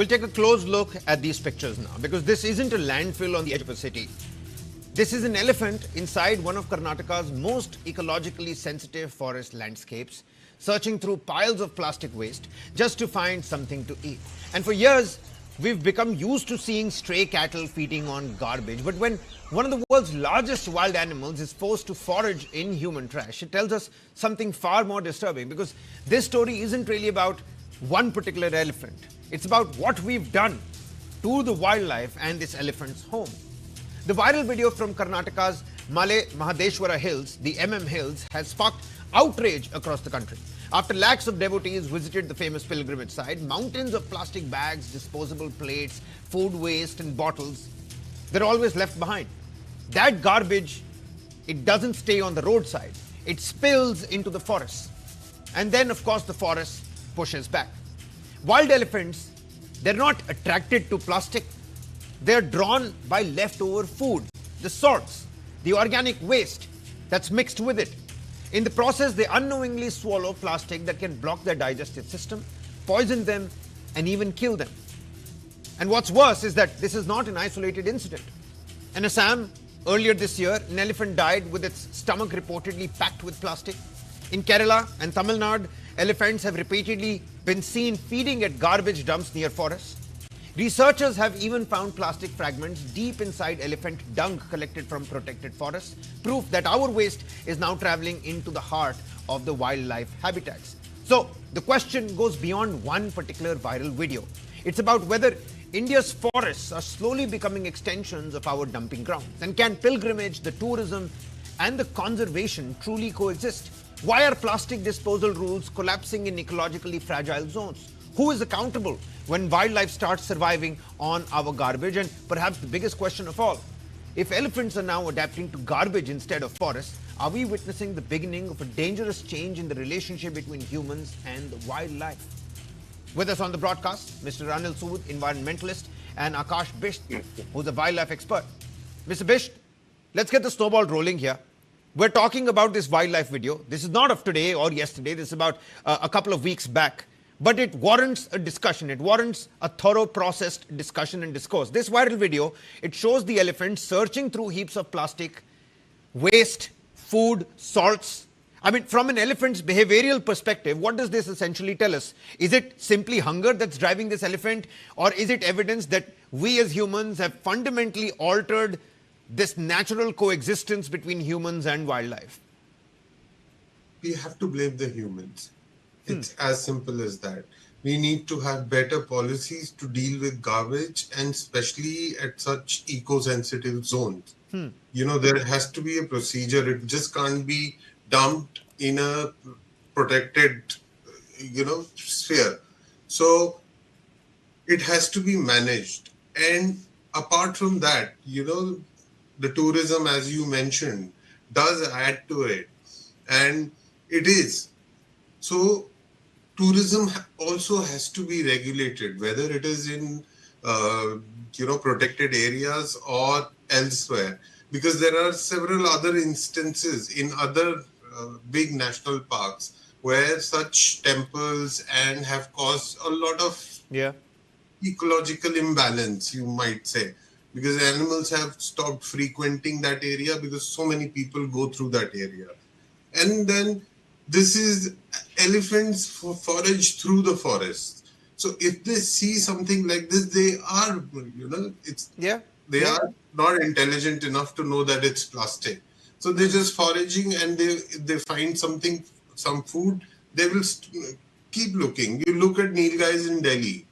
We'll take a close look at these pictures now, because this isn't a landfill on the edge of a city. This is an elephant inside one of Karnataka's most ecologically sensitive forest landscapes, searching through piles of plastic waste just to find something to eat. And for years, we've become used to seeing stray cattle feeding on garbage. But when one of the world's largest wild animals is forced to forage in human trash, it tells us something far more disturbing, because this story isn't really about one particular elephant. It's about what we've done to the wildlife and this elephant's home. The viral video from Karnataka's Mahadeshwara Hills, the Hills, has sparked outrage across the country. After lakhs of devotees visited the famous pilgrimage site, mountains of plastic bags, disposable plates, food waste and bottles, they're always left behind. That garbage, it doesn't stay on the roadside. It spills into the forest. And then, of course, the forest pushes back. Wild elephants, they're not attracted to plastic. They're drawn by leftover food, the salts, the organic waste that's mixed with it. In the process, they unknowingly swallow plastic that can block their digestive system, poison them, and even kill them. And what's worse is that this is not an isolated incident. In Assam, earlier this year, an elephant died with its stomach reportedly packed with plastic. In Kerala and Tamil Nadu, elephants have repeatedly been seen feeding at garbage dumps near forests. Researchers have even found plastic fragments deep inside elephant dung collected from protected forests, proof that our waste is now traveling into the heart of the wildlife habitats. So the question goes beyond one particular viral video. It's about whether India's forests are slowly becoming extensions of our dumping grounds. And can pilgrimage, the tourism, and the conservation truly coexist? Why are plastic disposal rules collapsing in ecologically fragile zones? Who is accountable when wildlife starts surviving on our garbage? And perhaps the biggest question of all, if elephants are now adapting to garbage instead of forests, are we witnessing the beginning of a dangerous change in the relationship between humans and the wildlife? With us on the broadcast, Mr. Anil Sood, environmentalist, and Akash Bisht, who's a wildlife expert. Mr. Bisht, let's get the snowball rolling here. We're talking about this wildlife video. This is not of today or yesterday. This is about a couple of weeks back. But it warrants a discussion. It warrants a thorough processed discussion and discourse. This viral video, it shows the elephant searching through heaps of plastic, waste, food, salts. I mean, from an elephant's behavioral perspective, what does this essentially tell us? Is it simply hunger that's driving this elephant? Or is it evidence that we as humans have fundamentally altered this natural coexistence between humans and wildlife? We have to blame the humans. It's as simple as that. We need to have better policies to deal with garbage, and especially at such eco-sensitive zones. You know, there has to be a procedure. It just can't be dumped in a protected, sphere. So it has to be managed. And apart from that, the tourism, as you mentioned, does add to it. And it is. So tourism also has to be regulated, whether it is in, protected areas or elsewhere, because there are several other instances in other big national parks where such temples and have caused a lot of ecological imbalance, you might say, because animals have stopped frequenting that area because so many people go through that area. And then this is elephants forage through the forest. So if they see something like this, they are, they are not intelligent enough to know that it's plastic. So they're just foraging, and they find something, some food, they will keep looking. You look at Nilgais in Delhi.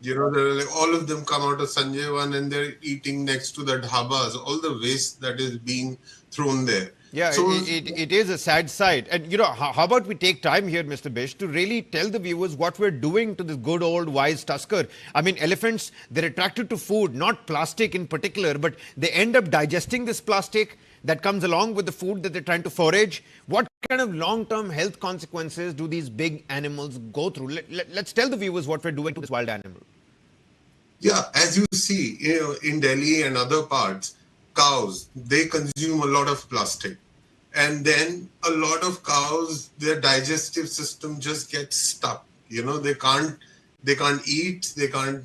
They're like, all of them come out of Sanjaywan and they're eating next to the dhabas, all the waste that is being thrown there. Yeah, so it is a sad sight. And, how about we take time here, Mr. Bish, to really tell the viewers what we're doing to this good old wise tusker. I mean, elephants, they're attracted to food, not plastic in particular, but they end up digesting this plastic that comes along with the food that they're trying to forage. What kind of long-term health consequences do these big animals go through? Let's tell the viewers what we're doing to this wild animal. Yeah, as you see, in Delhi and other parts, cows, they consume a lot of plastic. And then a lot of cows, their digestive system just gets stuck. They can't They can't eat, they can't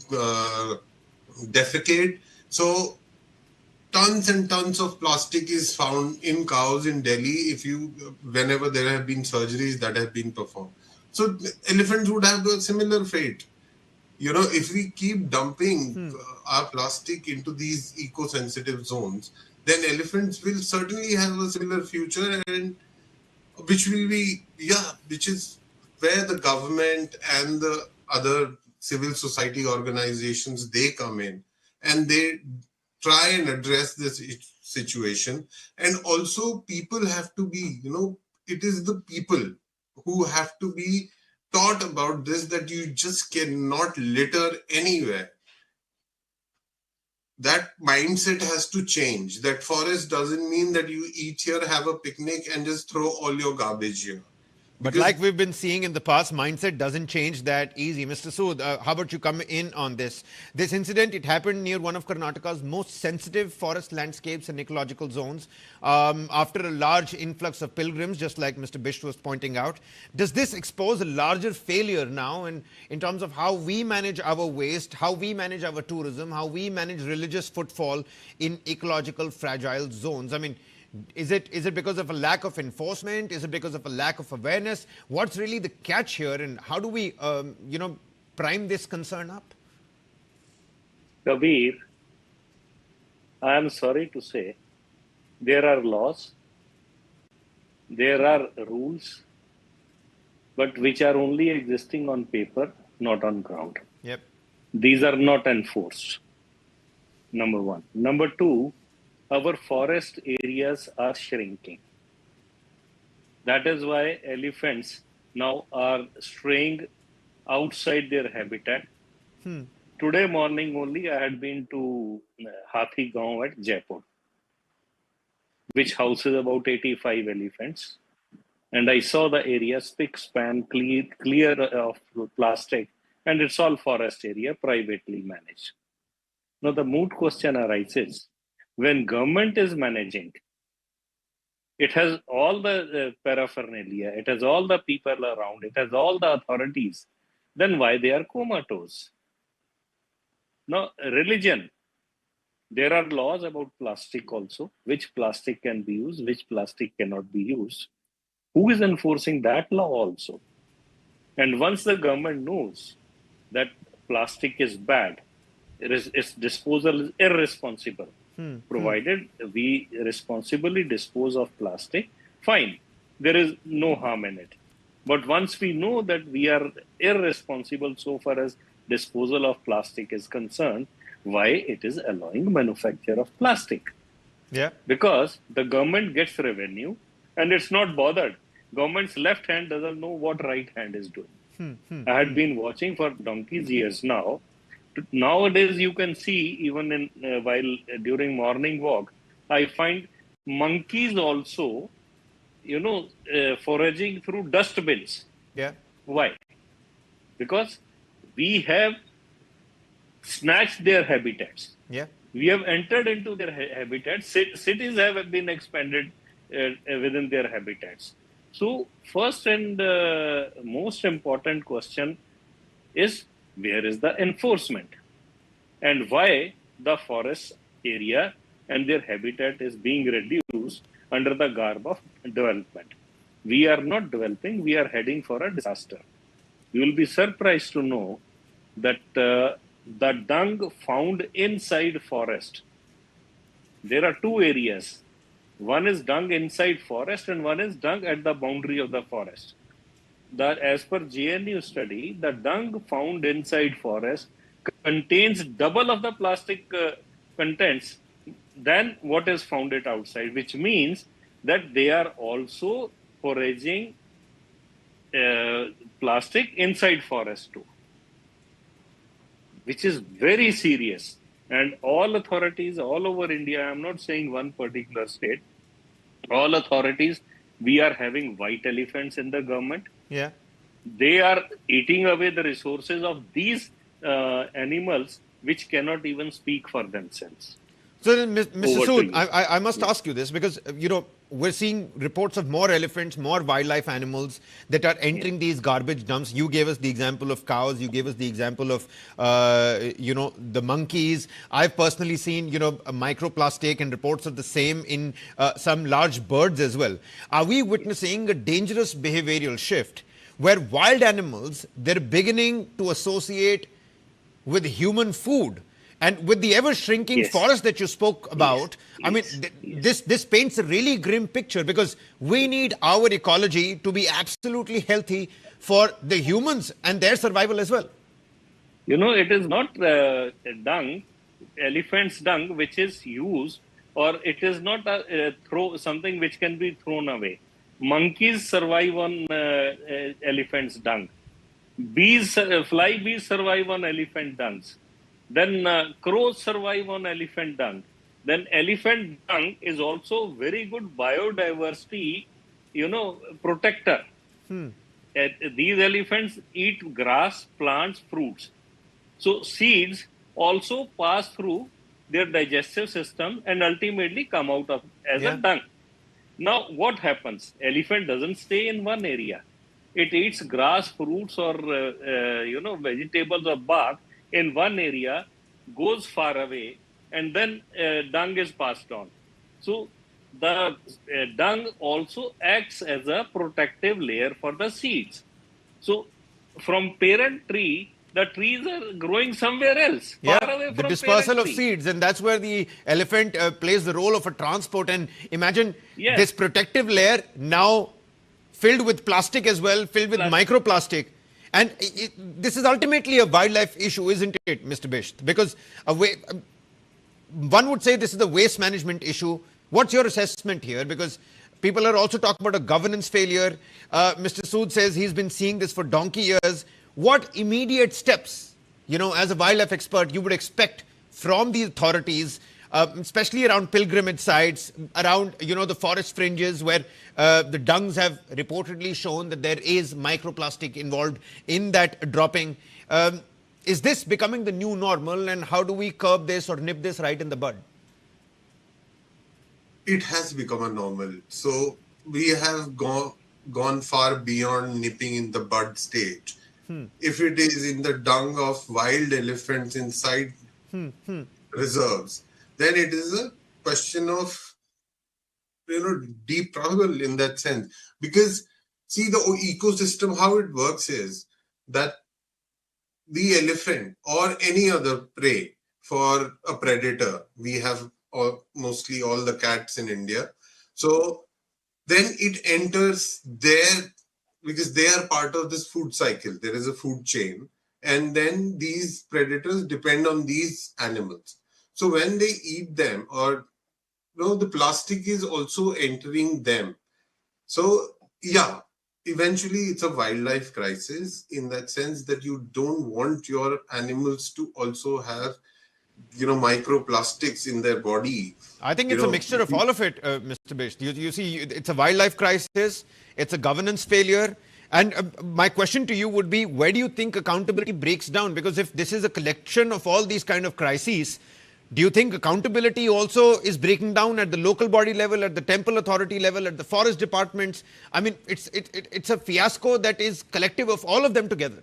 defecate. So tons and tons of plastic is found in cows in Delhi whenever there have been surgeries that have been performed. So elephants would have a similar fate. If we keep dumping our plastic into these eco-sensitive zones, then elephants will certainly have a similar future, and which is where the government and the other civil society organizations, they come in and they try and address this situation. And also people have to be, it is the people who have to be taught about this, that you just cannot litter anywhere. That mindset has to change. That forest doesn't mean that you eat here, have a picnic, and just throw all your garbage here. But like we've been seeing in the past, mindset doesn't change that easy. Mr. Sood, how about you come in on this? This incident, it happened near one of Karnataka's most sensitive forest landscapes and ecological zones after a large influx of pilgrims, just like Mr. Bisht was pointing out. Does this expose a larger failure now in terms of how we manage our waste, how we manage our tourism, how we manage religious footfall in ecological fragile zones? I mean, is it because of a lack of enforcement? Is it because of a lack of awareness? What's really the catch here, and how do we, prime this concern up? Kabir, I am sorry to say, there are laws, there are rules, but which are only existing on paper, not on ground. Yep. These are not enforced. Number one. Number two, our forest areas are shrinking. That is why elephants now are straying outside their habitat. Today morning only, I had been to Hathi Gaon at Jaipur, which houses about 85 elephants. And I saw the area spick span clear of plastic, and it's all forest area, privately managed. Now the moot question arises, when government is managing, it has all the paraphernalia, it has all the people around, it has all the authorities, then why they are comatose? Now, religion, there are laws about plastic also, which plastic can be used, which plastic cannot be used. Who is enforcing that law also? And once the government knows that plastic is bad, its disposal is irresponsible, provided we responsibly dispose of plastic, fine, there is no harm in it. But once we know that we are irresponsible so far as disposal of plastic is concerned, why it is allowing manufacture of plastic? Yeah. Because the government gets revenue and it's not bothered. Government's left hand doesn't know what right hand is doing. I had been watching for donkey's years now. Nowadays, you can see even while during morning walk, I find monkeys also, foraging through dustbins. Yeah. Why? Because we have snatched their habitats. Yeah. We have entered into their habitats. Cities have been expanded within their habitats. So first and most important question is, where is the enforcement? And why the forest area and their habitat is being reduced under the garb of development? We are not developing, we are heading for a disaster. You will be surprised to know that the dung found inside forest, there are two areas. One is dung inside forest and one is dung at the boundary of the forest. As per JNU study, the dung found inside forest contains double of the plastic contents than what is found it outside, which means that they are also foraging plastic inside forest too, which is very serious. And all authorities all over India, I'm not saying one particular state, all authorities, we are having white elephants in the government. Yeah. They are eating away the resources of these animals, which cannot even speak for themselves. So then, Mr. Over to Sood, you. I must ask you this because, we're seeing reports of more elephants, more wildlife animals that are entering these garbage dumps. You gave us the example of cows. You gave us the example of, the monkeys. I've personally seen, a microplastic and reports of the same in some large birds as well. Are we witnessing a dangerous behavioral shift where wild animals, they're beginning to associate with human food? And with the ever shrinking Yes. forest that you spoke about, I mean, Yes. this paints a really grim picture, because we need our ecology to be absolutely healthy for the humans and their survival as well. It is not dung, elephant's dung, which is used, or it is not something which can be thrown away. Monkeys survive on elephant's dung. Fly bees survive on elephant dungs. Then crows survive on elephant dung. Then elephant dung is also very good biodiversity, protector. These elephants eat grass, plants, fruits. So seeds also pass through their digestive system and ultimately come out as a dung. Now, what happens? Elephant doesn't stay in one area. It eats grass, fruits, or vegetables or bark in one area, goes far away, and then dung is passed on. So the dung also acts as a protective layer for the seeds. So from parent tree, the trees are growing somewhere else, far away from the dispersal parent of tree. seeds, and that's where the elephant plays the role of a transport. And imagine Yes. this protective layer now filled with plastic as well, filled with microplastic. And this is ultimately a wildlife issue, isn't it, Mr. Bisht? Because one would say this is a waste management issue. What's your assessment here? Because people are also talking about a governance failure. Mr. Sood says he's been seeing this for donkey years. What immediate steps, as a wildlife expert, you would expect from the authorities, especially around pilgrimage sites, around, the forest fringes where the dungs have reportedly shown that there is microplastic involved in that dropping. Is this becoming the new normal, and how do we curb this or nip this right in the bud? It has become a normal. So we have gone far beyond nipping in the bud stage. If it is in the dung of wild elephants inside reserves, then it is a question of, deep probable in that sense. Because see, the ecosystem, how it works is that the elephant or any other prey for a predator, we have mostly all the cats in India. So then it enters there, because they are part of this food cycle. There is a food chain. And then these predators depend on these animals. So when they eat them, or the plastic is also entering them. So yeah, eventually it's a wildlife crisis in that sense that you don't want your animals to also have microplastics in their body. I think it's a mixture of all of it, Mr. Bish. You see, it's a wildlife crisis, it's a governance failure. And my question to you would be, where do you think accountability breaks down? Because if this is a collection of all these kind of crises, do you think accountability also is breaking down at the local body level, at the temple authority level, at the forest departments? I mean, it's a fiasco that is collective of all of them together.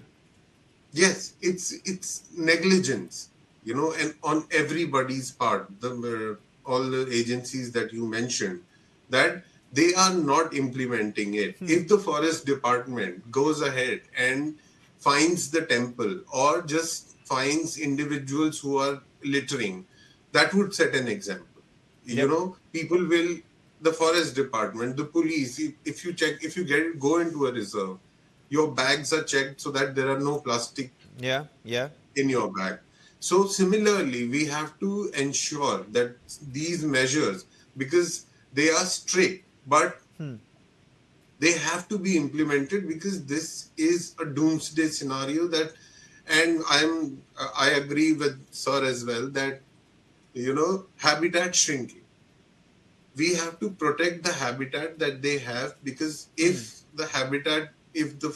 Yes, it's negligence, and on everybody's part, all the agencies that you mentioned, that they are not implementing it. If the forest department goes ahead and finds the temple or just finds individuals who are littering, that would set an example. People will, the forest department, the police, if you go into a reserve, your bags are checked so that there are no plastic in your bag. So similarly, we have to ensure that these measures, because they are strict, but they have to be implemented, because this is a doomsday scenario that, and I agree with Sir as well, that, habitat shrinking. We have to protect the habitat that they have, because if the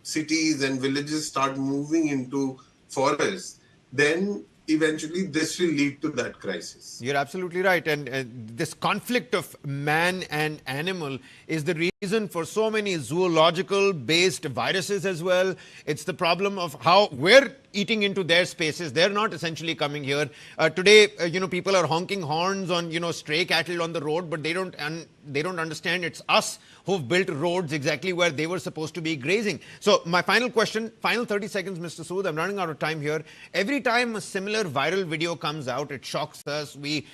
cities and villages start moving into forests, then eventually this will lead to that crisis. You're absolutely right. And this conflict of man and animal is the reason for so many zoological based viruses as well. It's the problem of how we're eating into their spaces. They're not essentially coming here. Today, people are honking horns on, stray cattle on the road, but they don't understand it's us who've built roads exactly where they were supposed to be grazing. So my final question, final 30 seconds, Mr. Sood, I'm running out of time here. Every time a similar viral video comes out, it shocks us. We,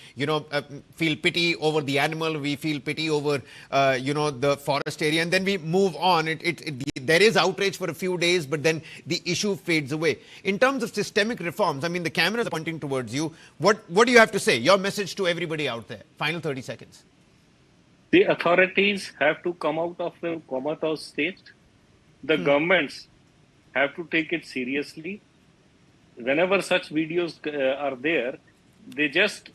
feel pity over the animal. We feel pity over, the forest area, and then we move on. There is outrage for a few days, but then the issue fades away. In terms of systemic reforms, I mean, the cameras are pointing towards you. What do you have to say? Your message to everybody out there. Final 30 seconds. The authorities have to come out of the comatose state. The governments have to take it seriously. Whenever such videos are there, they just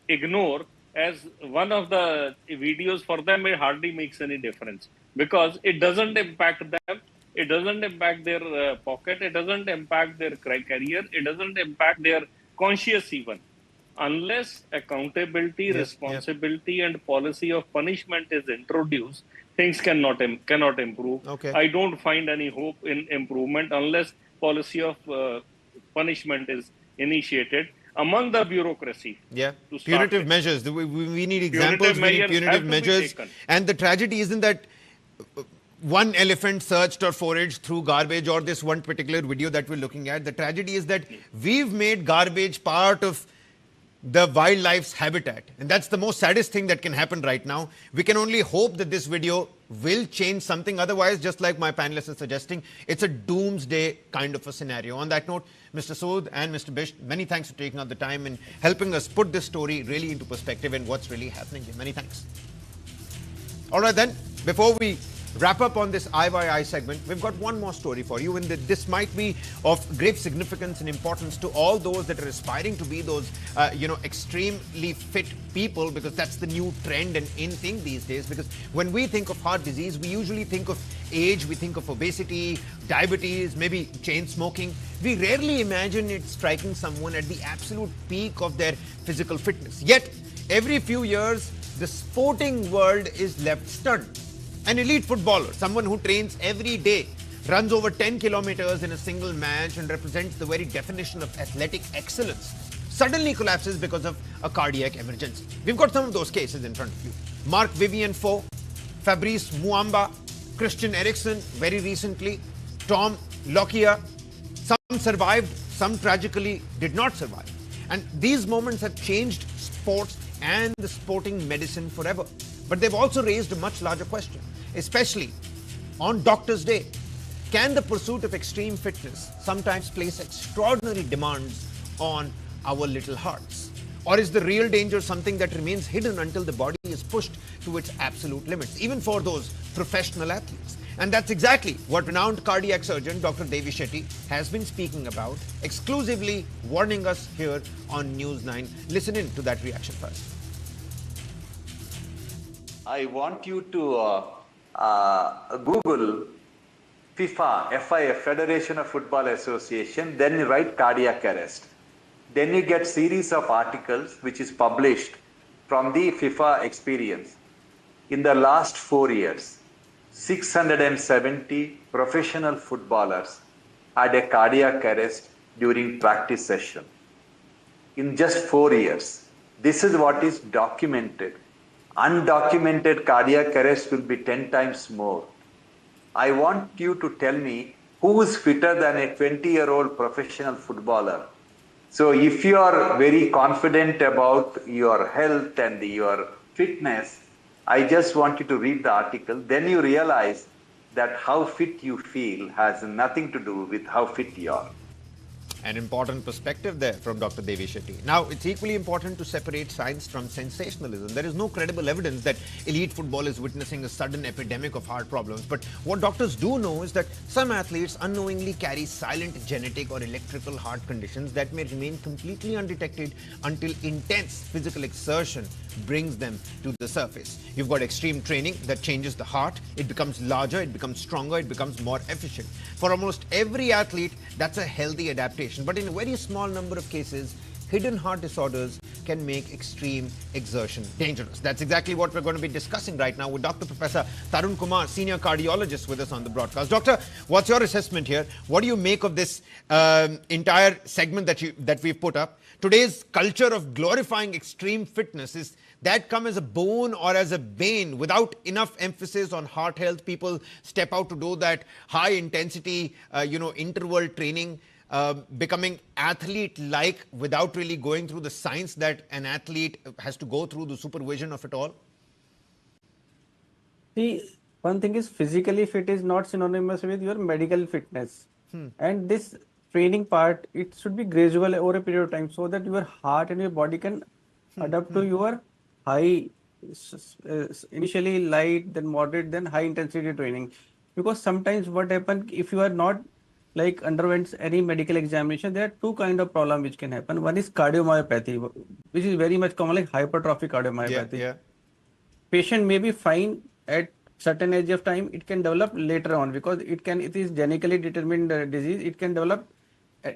ignore as one of the videos. For them, it hardly makes any difference because it doesn't impact them. It doesn't impact their pocket. It doesn't impact their career. It doesn't impact their conscience even. Unless accountability, responsibility, and policy of punishment is introduced, things cannot improve. Okay. I don't find any hope in improvement unless policy of punishment is initiated among the bureaucracy. Yeah, punitive measures. We need examples. We need punitive measures. And the tragedy isn't that one elephant searched or foraged through garbage or this one particular video that we're looking at. The tragedy is that we've made garbage part of the wildlife's habitat. And that's the most saddest thing that can happen right now. We can only hope that this video will change something. Otherwise, just like my panelists are suggesting, it's a doomsday kind of a scenario. On that note, Mr. Sood and Mr. Bisht, many thanks for taking out the time and helping us put this story really into perspective and what's really happening here. Many thanks. All right then, before we wrap up on this Eye by Eye segment, we've got one more story for you, and this might be of great significance and importance to all those that are aspiring to be those, extremely fit people, because that's the new trend and in thing these days. Because when we think of heart disease, we usually think of age, we think of obesity, diabetes, maybe chain smoking. We rarely imagine it striking someone at the absolute peak of their physical fitness. Yet, every few years, the sporting world is left stunned. An elite footballer, someone who trains every day, runs over 10 kilometers in a single match and represents the very definition of athletic excellence, suddenly collapses because of a cardiac emergency. We've got some of those cases in front of you. Mark Vivian Foe, Fabrice Muamba, Christian Eriksen very recently, Tom Lockyer. Some survived, some tragically did not survive. And these moments have changed sports and the sporting medicine forever. But they've also raised a much larger question, especially on Doctor's Day. Can the pursuit of extreme fitness sometimes place extraordinary demands on our little hearts? Or is the real danger something that remains hidden until the body is pushed to its absolute limits, even for those professional athletes? And that's exactly what renowned cardiac surgeon Dr. Devi Shetty has been speaking about, exclusively warning us here on News9. Listen in to that reaction first. I want you to Google FIFA, FIF, Federation of Football Association, then you write cardiac arrest. Then you get series of articles which is published from the FIFA experience. In the last 4 years, 670 professional footballers had a cardiac arrest during practice session. In just 4 years, this is what is documented. Undocumented cardiac arrest will be 10 times more. I want you to tell me who is fitter than a 20-year-old professional footballer. So if you are very confident about your health and your fitness, I just want you to read the article. Then you realize that how fit you feel has nothing to do with how fit you are. An important perspective there from Dr. Devi Shetty. Now, it's equally important to separate science from sensationalism. There is no credible evidence that elite football is witnessing a sudden epidemic of heart problems. But what doctors do know is that some athletes unknowingly carry silent genetic or electrical heart conditions that may remain completely undetected until intense physical exertion brings them to the surface. You've got extreme training that changes the heart. It becomes larger, it becomes stronger, it becomes more efficient. For almost every athlete, that's a healthy adaptation. But in a very small number of cases, hidden heart disorders can make extreme exertion dangerous. That's exactly what we're going to be discussing right now with Dr. Professor Tarun Kumar, senior cardiologist, with us on the broadcast. Doctor, what's your assessment here? What do you make of this entire segment that we've put up? Today's culture of glorifying extreme fitness, is that come as a boon or as a bane? Without enough emphasis on heart health, people step out to do that high intensity, interval training, becoming athlete-like without really going through the science that an athlete has to go through, the supervision of it all? See, one thing is physically fit is not synonymous with your medical fitness. And this training part, it should be gradual over a period of time so that your heart and your body can adapt to your high, initially light, then moderate, then high intensity training. Because sometimes what happens if you are not underwent any medical examination, there are two kind of problem which can happen. One is cardiomyopathy, which is very much common, like hypertrophic cardiomyopathy. Patient may be fine at certain age of time. It can develop later on because it is genetically determined disease. It can develop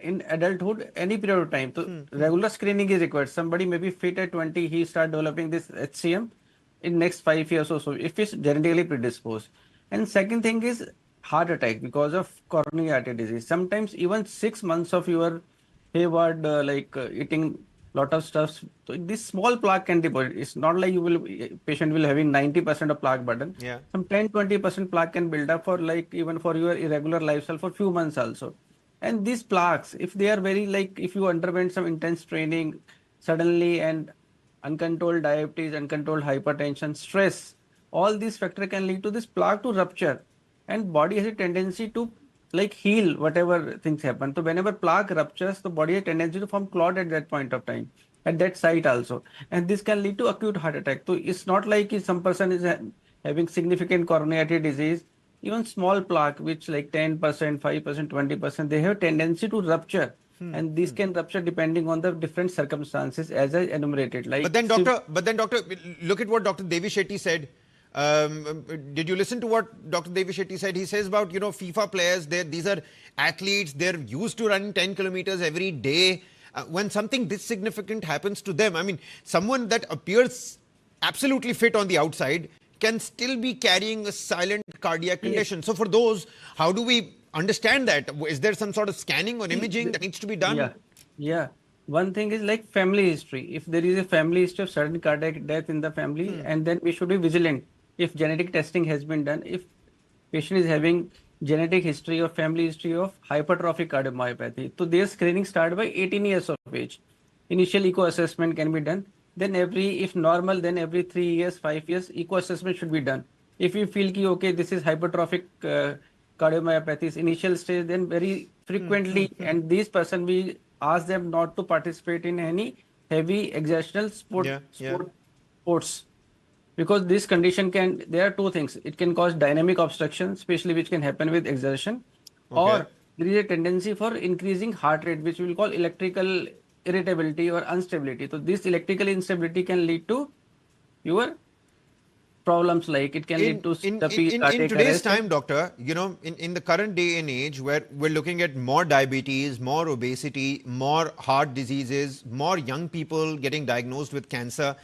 in adulthood any period of time. So regular screening is required. Somebody may be fit at 20, he start developing this HCM in next 5 years or so if it's genetically predisposed. And second thing is heart attack because of coronary artery disease. Sometimes even 6 months of your hayward eating lot of stuff. So this small plaque can deposit. It's not like patient will having 90% of plaque burden. Some 10-20% plaque can build up for even for your irregular lifestyle for few months also. And these plaques, if they are very if you underwent some intense training suddenly and uncontrolled diabetes, uncontrolled hypertension, stress, all these factors can lead to this plaque to rupture. And body has a tendency to heal whatever things happen. So whenever plaque ruptures, the body has a tendency to form clot at that point of time, at that site also. And this can lead to acute heart attack. So it's not like if some person is having significant coronary artery disease, even small plaque, which 10%, 5%, 20%, they have tendency to rupture. And these can rupture depending on the different circumstances as I enumerated. But then, doctor, look at what Dr. Devi Shetty said. Did you listen to what Dr. Devi Shetty said? He says about, FIFA players, these are athletes, they're used to running 10 kilometers every day. When something this significant happens to them, I mean, someone that appears absolutely fit on the outside can still be carrying a silent cardiac condition. So for those, how do we understand that? Is there some sort of scanning or imaging that needs to be done? Yeah. One thing is family history. If there is a family history of sudden cardiac death in the family, and then we should be vigilant. If genetic testing has been done, if patient is having genetic history or family history of hypertrophic cardiomyopathy, so their screening start by 18 years of age. Initial echo assessment can be done. Then if normal, then every 3 years, 5 years, echo assessment should be done. If you feel okay, this is hypertrophic cardiomyopathy initial stage, then very frequently, and these person we ask them not to participate in any heavy exertional sports. Because this condition there are two things. It can cause dynamic obstruction, especially which can happen with exertion, or there is a tendency for increasing heart rate, which we will call electrical irritability or instability. So this electrical instability can lead to your problems it can lead to in today's time, doctor, in the current day and age where we're looking at more diabetes, more obesity, more heart diseases, more young people getting diagnosed with cancer,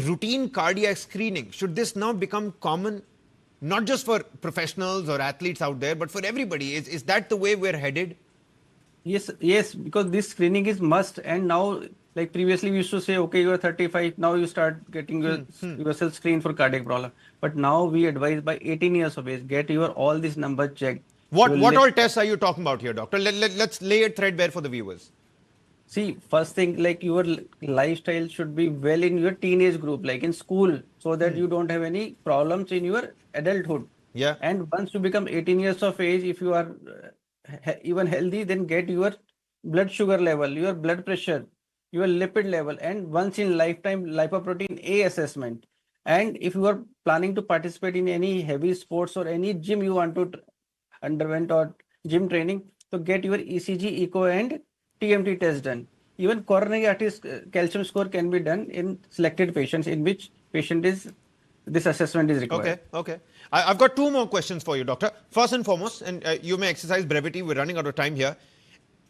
routine cardiac screening, should this now become common, not just for professionals or athletes out there, but for everybody? Is that the way we're headed? Yes, because this screening is must. And now, previously we used to say, okay, you are 35, now you start getting yourself screened for cardiac problem. But now we advise by 18 years of age, get all these numbers checked. What all tests are you talking about here, doctor? Let's lay it threadbare for the viewers. See, first thing, your lifestyle should be well in your teenage group, in school, so that you don't have any problems in your adulthood. And once you become 18 years of age, if you are even healthy, then get your blood sugar level, your blood pressure, your lipid level, and once in lifetime lipoprotein A assessment. And if you are planning to participate in any heavy sports or any gym you want to underwent or gym training, so get your ECG, echo, and TMT test done. Even coronary artery calcium score can be done in selected patients in which this assessment is required. Okay. I've got two more questions for you, doctor. First and foremost, and you may exercise brevity, we're running out of time here.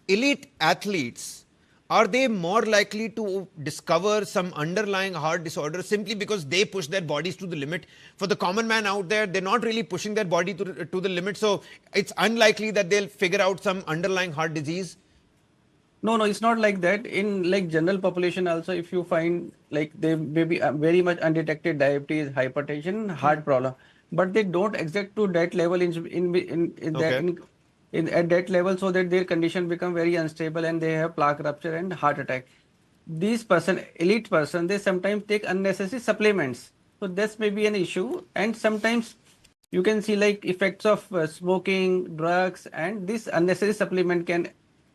Elite athletes are they more likely to discover some underlying heart disorder simply because they push their bodies to the limit? For the common man out there, they're not really pushing their body to the limit, so it's unlikely that they'll figure out some underlying heart disease. No, no, it's not like that. In like general population also, if you find like they may be very much undetected diabetes, hypertension, heart problem, but they don't exact to that level in at that level, so that their condition become very unstable and they have plaque rupture and heart attack. These person, elite person, they sometimes take unnecessary supplements. So this may be an issue, and sometimes you can see like effects of smoking, drugs, and this unnecessary supplement can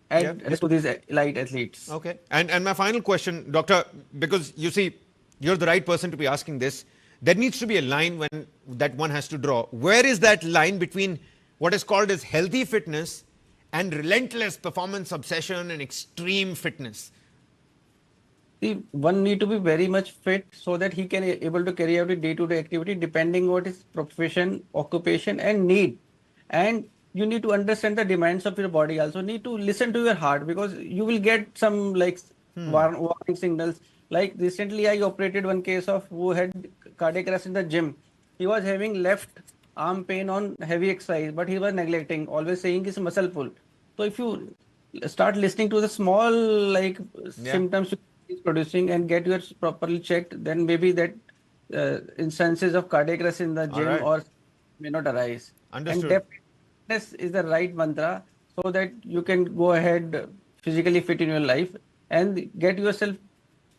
add to these elite athletes. Okay. And my final question, doctor, because you see, you're the right person to be asking this. There needs to be a line that one has to draw. Where is that line between what is called as healthy fitness and relentless performance obsession and extreme fitness? See, one need to be very much fit so that he can able to carry out a day-to-day activity depending what his profession, occupation, and need. And you need to understand the demands of your body. Also need to listen to your heart, because you will get some like warning signals. Like recently, I operated one case of who had cardiac arrest in the gym. He was having left arm pain on heavy exercise, but he was neglecting, always saying it's muscle pull. So if you start listening to the small like symptoms is producing and get yours properly checked, then maybe that instances of cardiac arrest in the gym or may not arise. Understood. And fitness is the right mantra, so that you can go ahead physically fit in your life and get yourself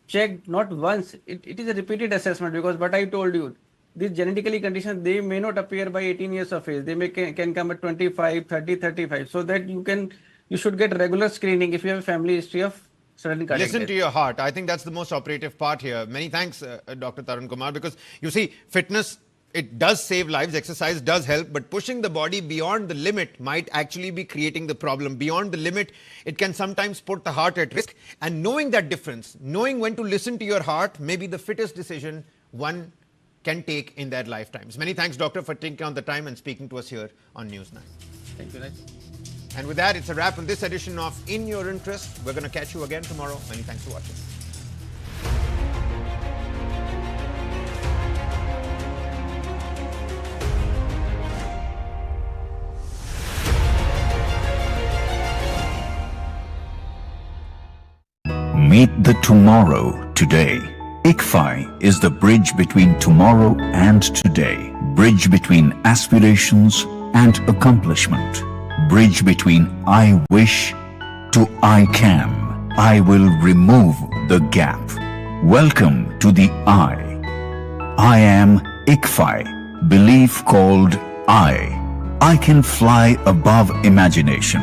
checked not once. It is a repeated assessment, because what I told you, these genetically conditions, they may not appear by 18 years of age. They can come at 25, 30, 35. So that you should get regular screening if you have a family history of certain cardiac Listen to your heart. I think that's the most operative part here. Many thanks, Dr. Tarun Kumar, because you see, fitness, it does save lives, exercise does help, but pushing the body beyond the limit might actually be creating the problem. Beyond the limit, it can sometimes put the heart at risk. And knowing that difference, knowing when to listen to your heart, may be the fittest decision one can take in their lifetimes. Many thanks, Doctor, for taking out the time and speaking to us here on News9. Thank you, Raj. And with that, it's a wrap on this edition of In Your Interest. We're going to catch you again tomorrow. Many thanks for watching. Meet the tomorrow today. ICFI is the bridge between tomorrow and today. Bridge between aspirations and accomplishment. Bridge between I wish to I can. I will remove the gap. Welcome to the I. I am ICFI. Belief called I can fly above imagination.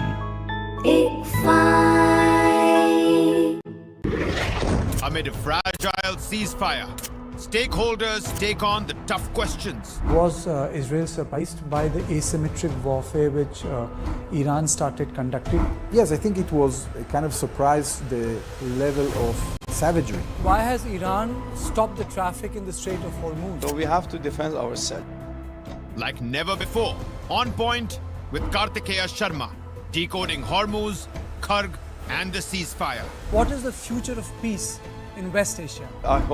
Amid a fragile ceasefire, stakeholders take on the tough questions. Was Israel surprised by the asymmetric warfare which Iran started conducting? Yes, I think it was a kind of surprise, the level of savagery. Why has Iran stopped the traffic in the Strait of Hormuz? So we have to defend ourselves. Like never before, on point with Kartikeya Sharma, decoding Hormuz, Karg, and the ceasefire. What is the future of peace in West Asia? I hope